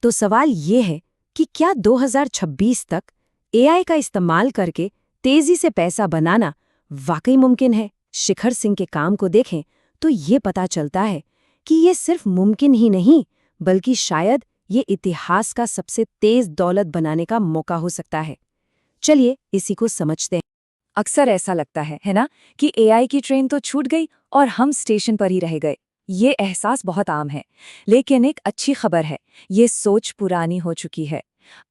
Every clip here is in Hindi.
तो सवाल ये है कि क्या 2026 तक एआई का इस्तेमाल करके तेजी से पैसा बनाना वाकई मुमकिन है? शिखर सिंह के काम को देखें तो ये पता चलता है कि ये सिर्फ मुमकिन ही नहीं, बल्कि शायद ये इतिहास का सबसे तेज दौलत बनाने का मौका हो सकता है। चलिए इसी को समझते हैं। अक्सर ऐसा लगता है ना, कि एआई की ट्रेन तो छूट गई और हम स्टेशन पर ही रह गए। ये एहसास बहुत आम है, लेकिन एक अच्छी खबर है, ये सोच पुरानी हो चुकी है।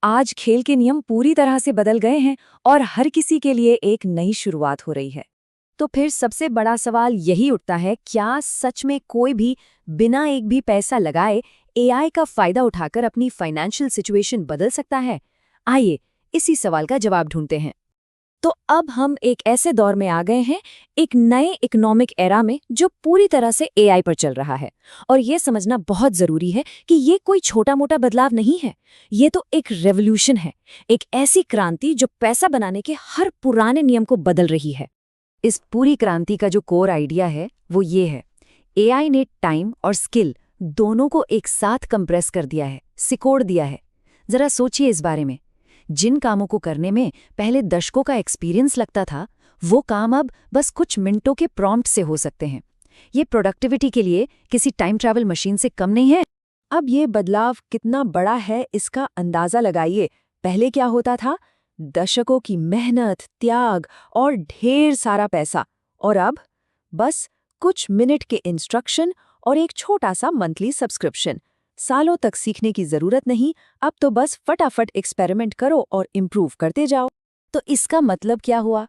आज खेल के नियम पूरी तरह से बदल गए हैं और हर किसी के लिए एक नई शुरुआत हो रही है। तो फिर सबसे बड़ा सवाल यही उठता है, क्या सच में कोई भी बिना एक भी पैसा लगाए एआई का फायदा उठाकर अपनी फाइनेंशियल सिचुएशन बदल सकता है? आइए इसी सवाल का जवाब ढूंढते हैं। तो अब हम एक ऐसे दौर में आ गए हैं, एक नए इकोनॉमिक एरा में, जो पूरी तरह से एआई पर चल रहा है। और ये समझना बहुत जरूरी है कि ये कोई छोटा मोटा बदलाव नहीं है, ये तो एक रेवोल्यूशन है, एक ऐसी क्रांति जो पैसा बनाने के हर पुराने नियम को बदल रही है। इस पूरी क्रांति का जो कोर आइडिया है वो ये है, एआई ने टाइम और स्किल दोनों को एक साथ कंप्रेस कर दिया है, सिकोड़ दिया है। जरा सोचिए इस बारे में, जिन कामों को करने में पहले दशकों का एक्सपीरियंस लगता था, वो काम अब बस कुछ मिनटों के प्रॉम्प्ट से हो सकते हैं। ये प्रोडक्टिविटी के लिए किसी टाइम ट्रैवल मशीन से कम नहीं है। अब ये बदलाव कितना बड़ा है इसका अंदाजा लगाइए। पहले क्या होता था? दशकों की मेहनत, त्याग और ढेर सारा पैसा, और अब बस कुछ मिनट के इंस्ट्रक्शन और एक छोटा सा मंथली सब्सक्रिप्शन। सालों तक सीखने की जरूरत नहीं, अब तो बस फटाफट एक्सपेरिमेंट करो और इम्प्रूव करते जाओ। तो इसका मतलब क्या हुआ?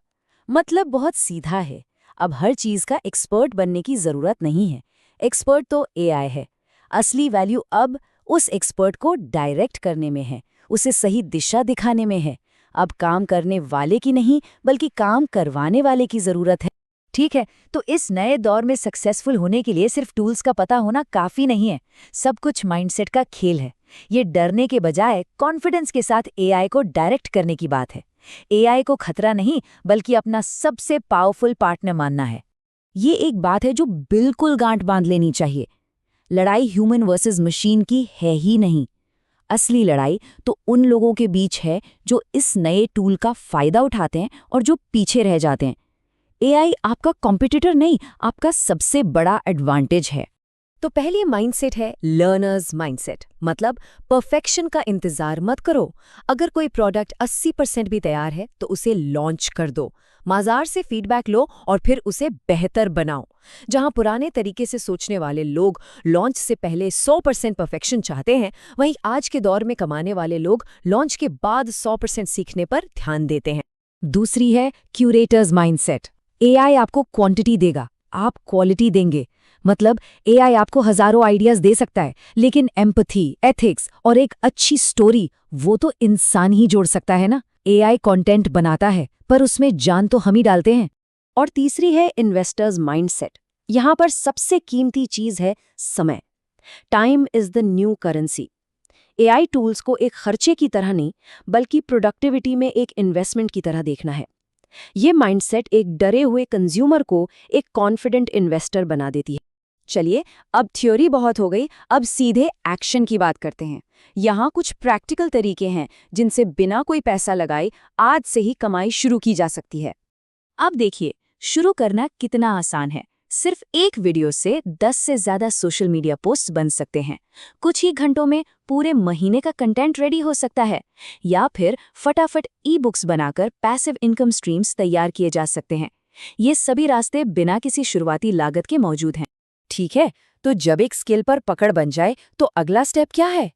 मतलब बहुत सीधा है, अब हर चीज का एक्सपर्ट बनने की जरूरत नहीं है। एक्सपर्ट तो एआई है। असली वैल्यू अब उस एक्सपर्ट को डायरेक्ट करने में है, उसे सही दिशा दिखाने में है। अब काम करने वाले की नहीं, बल्कि काम करवाने वाले की जरूरत है। ठीक है, तो इस नए दौर में सक्सेसफुल होने के लिए सिर्फ टूल्स का पता होना काफी नहीं है, सब कुछ माइंडसेट का खेल है। ये डरने के बजाय कॉन्फिडेंस के साथ एआई को डायरेक्ट करने की बात है। एआई को खतरा नहीं, बल्कि अपना सबसे पावरफुल पार्टनर मानना है। ये एक बात है जो बिल्कुल गांठ बांध लेनी चाहिए। लड़ाई ह्यूमन वर्सेस मशीन की है ही नहीं। असली लड़ाई तो उन लोगों के बीच है जो इस नए टूल का फायदा उठाते हैं और जो पीछे रह जाते हैं। एआई आपका कॉम्पिटिटर नहीं, आपका सबसे बड़ा एडवांटेज है। तो पहली माइंडसेट है लर्नर्स माइंडसेट, मतलब परफेक्शन का इंतजार मत करो। अगर कोई प्रोडक्ट 80% भी तैयार है तो उसे लॉन्च कर दो, बाजार से फीडबैक लो और फिर उसे बेहतर बनाओ। जहां पुराने तरीके से सोचने वाले लोग लॉन्च से पहले 100% परफेक्शन चाहते हैं, वहीं आज के दौर में कमाने वाले लोग लॉन्च के बाद 100% सीखने पर ध्यान देते हैं। दूसरी है क्यूरेटर्स माइंडसेट। एआई आपको क्वांटिटी देगा, आप क्वालिटी देंगे। मतलब एआई आपको हजारों आइडियाज दे सकता है, लेकिन एम्पैथी, एथिक्स और एक अच्छी स्टोरी वो तो इंसान ही जोड़ सकता है ना। एआई कंटेंट बनाता है, पर उसमें जान तो हम ही डालते हैं। और तीसरी है इन्वेस्टर्स माइंडसेट। यहां पर सबसे कीमती चीज है समय। Time is the new currency. AI tools को एक खर्चे की तरह नहीं, बल्कि प्रोडक्टिविटी में एक इन्वेस्टमेंट की तरह देखना है। ये माइंडसेट एक डरे हुए कंज्यूमर को एक कॉन्फिडेंट इन्वेस्टर बना देती है। चलिए, अब थ्योरी बहुत हो गई, अब सीधे एक्शन की बात करते हैं। यहाँ कुछ प्रैक्टिकल तरीके हैं जिनसे बिना कोई पैसा लगाए आज से ही कमाई शुरू की जा सकती है। अब देखिए, शुरू करना कितना आसान है। सिर्फ एक वीडियो से 10 से ज्यादा सोशल मीडिया पोस्ट बन सकते हैं। कुछ ही घंटों में पूरे महीने का कंटेंट रेडी हो सकता है। या फिर फटाफट ई-बुक्स बनाकर पैसिव इनकम स्ट्रीम्स तैयार किए जा सकते हैं। ये सभी रास्ते बिना किसी शुरुआती लागत के मौजूद हैं। ठीक है, तो जब एक स्किल पर पकड़ बन जाए तो अगला स्टेप क्या है?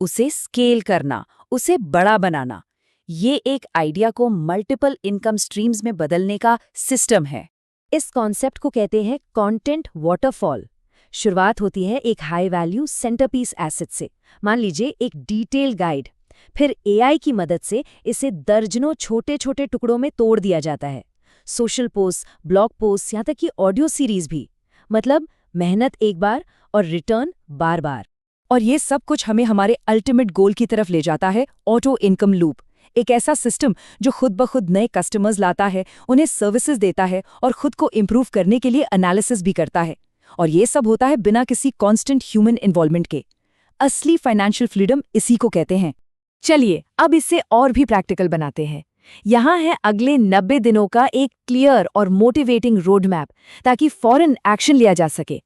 उसे स्केल करना, उसे बड़ा बनाना। ये एक आइडिया को मल्टीपल इनकम स्ट्रीम्स में बदलने का सिस्टम है। इस कॉन्सेप्ट को कहते हैं कंटेंट वाटरफॉल। शुरुआत होती है एक हाई वैल्यू सेंटरपीस एसेट से, मान लीजिए एक डिटेल गाइड। फिर एआई की मदद से इसे दर्जनों छोटे छोटे टुकड़ों में तोड़ दिया जाता है। सोशल पोस्ट, ब्लॉग पोस्ट, यहाँ तक कि ऑडियो सीरीज भी। मतलब मेहनत एक बार और रिटर्न बार बार। और ये सब कुछ हमें हमारे अल्टीमेट गोल की तरफ ले जाता है, ऑटो इनकम लूप। एक ऐसा सिस्टम जो खुद ब खुद नए कस्टमर्स लाता है, उन्हें सर्विसेज देता है और खुद को इम्प्रूव करने के लिए एनालिसिस भी करता है। और ये सब होता है बिना किसी कांस्टेंट ह्यूमन इन्वॉल्वमेंट के। असली फाइनेंशियल फ्रीडम इसी को कहते हैं। चलिए अब इसे और भी प्रैक्टिकल बनाते हैं। यहाँ है अगले 90 दिनों का एक क्लियर और मोटिवेटिंग रोड मैप, ताकि फौरन एक्शन लिया जा सके।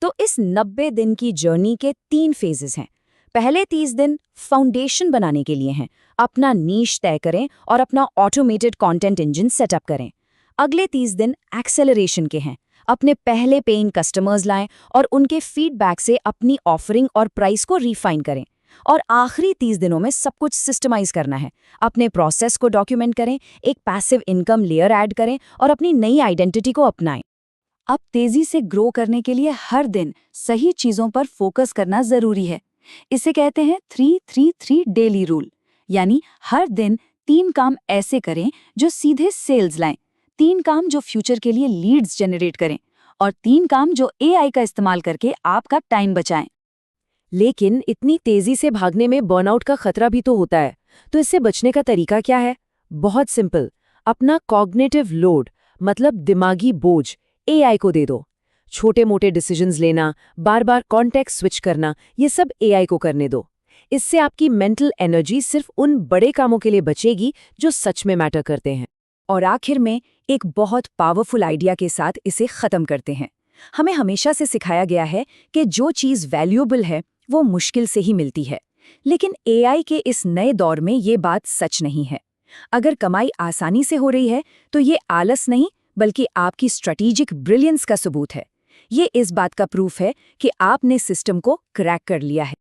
तो इस 90 दिन की जर्नी के 3 फेजेस हैं। पहले 30 दिन फाउंडेशन बनाने के लिए हैं, अपना नीश तय करें और अपना ऑटोमेटेड कंटेंट इंजन सेटअप करें। अगले 30 दिन एक्सेलरेशन के हैं, अपने पहले पेइंग कस्टमर्स लाएं और उनके फीडबैक से अपनी ऑफरिंग और प्राइस को रिफाइन करें। और आखिरी 30 दिनों में सब कुछ सिस्टमाइज करना है, अपने प्रोसेस को डॉक्यूमेंट करें, एक पैसिव इनकम लेयर ऐड करें और अपनी नई आइडेंटिटी को अपनाएं। अब तेजी से ग्रो करने के लिए हर दिन सही चीजों पर फोकस करना जरूरी है। इसे कहते हैं 3-3-3 डेली रूल, यानी हर दिन 3 काम ऐसे करें जो सीधे सेल्स लाएं, 3 काम जो फ्यूचर के लिए लीड्स जनरेट करें और 3 काम जो एआई का इस्तेमाल करके आपका टाइम बचाएं। लेकिन इतनी तेजी से भागने में बर्नआउट का खतरा भी तो होता है, तो इससे बचने का तरीका क्या है? बहुत सिंपल, अपना कॉग्निटिव लोड मतलब दिमागी बोझ एआई को दे दो। छोटे मोटे डिसीजंस लेना, बार बार कॉन्टेक्स्ट स्विच करना, ये सब एआई को करने दो। इससे आपकी मेंटल एनर्जी सिर्फ उन बड़े कामों के लिए बचेगी जो सच में मैटर करते हैं। और आखिर में एक बहुत पावरफुल आइडिया के साथ इसे खत्म करते हैं। हमें हमेशा से सिखाया गया है कि जो चीज़ वैल्यूएबल है वो मुश्किल से ही मिलती है, लेकिन एआई के इस नए दौर में ये बात सच नहीं है। अगर कमाई आसानी से हो रही है तो ये आलस नहीं बल्कि आपकी स्ट्रेटेजिक ब्रिलियंस का सबूत है। ये इस बात का प्रूफ है कि आपने सिस्टम को क्रैक कर लिया है।